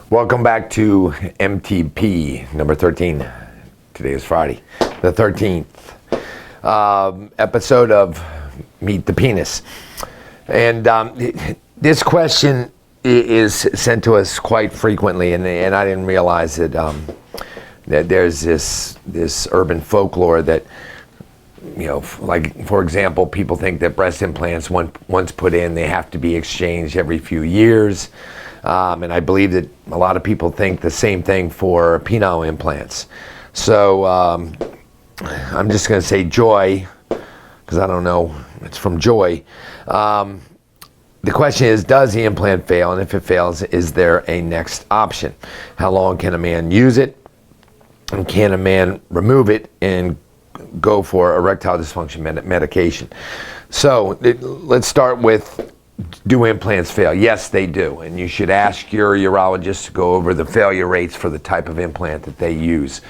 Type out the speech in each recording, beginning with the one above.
Welcome back to MTP number 13. Today is Friday, the 13th episode of Meet the Penis. And this question is sent to us quite frequently, and I didn't realize that there's this urban folklore that, like, for example, people think that breast implants, once put in, they have to be exchanged every few years. And I believe that a lot of people think the same thing for penile implants. So I'm just going to say Joy, because I don't know, it's from Joy. The question is, does the implant fail? And if it fails, is there a next option? How long can a man use it? And can a man remove it and go for erectile dysfunction medication? So let's start with, do implants fail? Yes, they do. And you should ask your urologist to go over the failure rates for the type of implant that they use.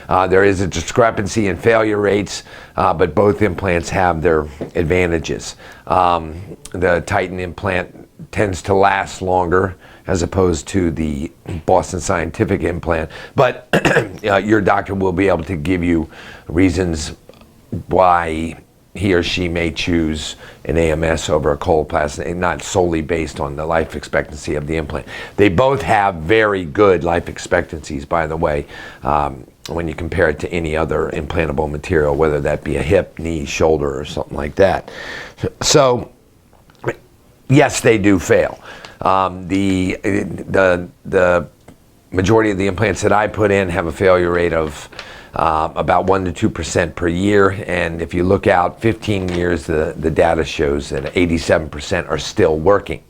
There is a discrepancy in failure rates, but both implants have their advantages. The Titan implant tends to last longer as opposed to the Boston Scientific implant. But your doctor will be able to give you reasons why he or she may choose an AMS over a coloplast, not solely based on the life expectancy of the implant. They both have very good life expectancies, by the way, when you compare it to any other implantable material, whether that be a hip, knee, shoulder, or something like that. So, yes, they do fail. The majority of the implants that I put in have a failure rate of about 1% to 2% per year, and if you look out 15 years, the data shows that 87% are still working.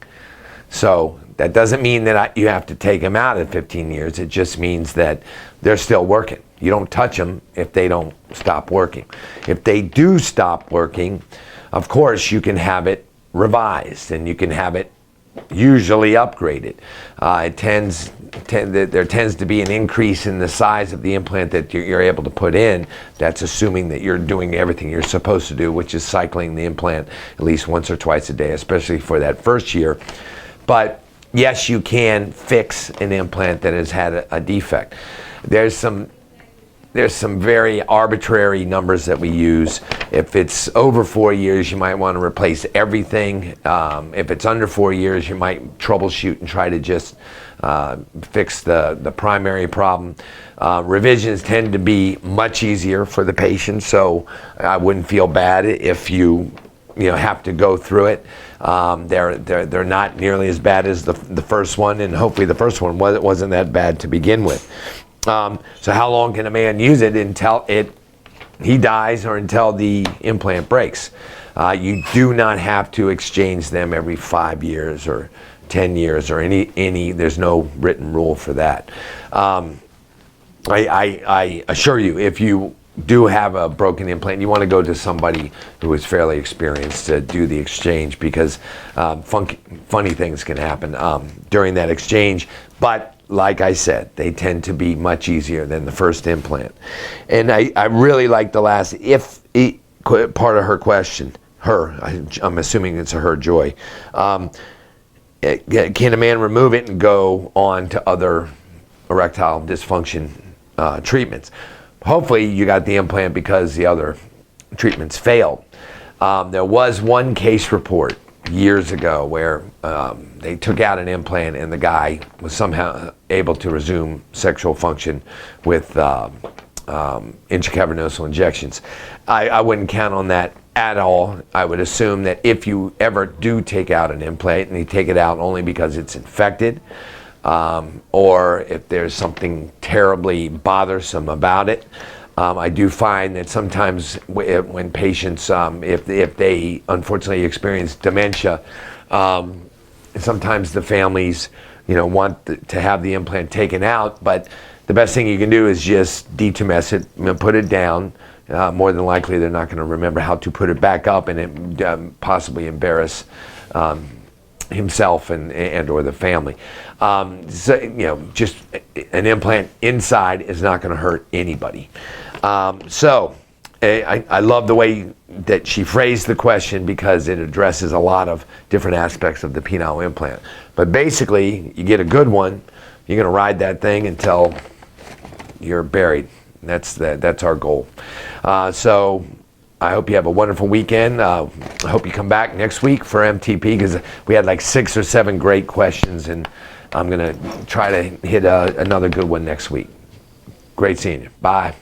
So that doesn't mean that you have to take them out at 15 years. It just means that they're still working. You don't touch them if they don't stop working. If they do stop working, of course you can have it revised, and you can have it usually upgraded. There tends to be an increase in the size of the implant that you're able to put in. That's assuming that you're doing everything you're supposed to do, which is cycling the implant at least once or twice a day, especially for that first year. But yes, you can fix an implant that has had a defect. There's some very arbitrary numbers that we use. If it's over 4 years, you might want to replace everything. If it's under 4 years, you might troubleshoot and try to just fix the primary problem. Revisions tend to be much easier for the patient, so I wouldn't feel bad if you have to go through it. They're not nearly as bad as the first one, and hopefully the first one wasn't that bad to begin with. So how long can a man use it until he dies or until the implant breaks? You do not have to exchange them every 5 years or 10 years or any. There's no written rule for that. I assure you, if you do have a broken implant, you want to go to somebody who is fairly experienced to do the exchange, because funny things can happen during that exchange. But like I said, they tend to be much easier than the first implant. And I really like the last part of her question. I'm assuming it's a her, Joy. Can a man remove it and go on to other erectile dysfunction treatments? Hopefully you got the implant because the other treatments failed. There was one case report years ago where they took out an implant and the guy was somehow able to resume sexual function with intracavernosal injections. I wouldn't count on that at all. I would assume that if you ever do take out an implant, and you take it out only because it's infected, or if there's something terribly bothersome about it. I do find that sometimes when patients, if they unfortunately experience dementia, sometimes the families, want to have the implant taken out, but the best thing you can do is just detumesce it, put it down. More than likely, they're not going to remember how to put it back up, and it possibly embarrass himself and or the family. So, just an implant inside is not going to hurt anybody. I love the way that she phrased the question, because it addresses a lot of different aspects of the penile implant. But basically, you get a good one, You're going to ride that thing until you're buried. That's our goal. So I hope you have a wonderful weekend. I hope you come back next week for MTP, because we had like 6 or 7 great questions, and I'm going to try to hit another good one next week. Great seeing you. Bye.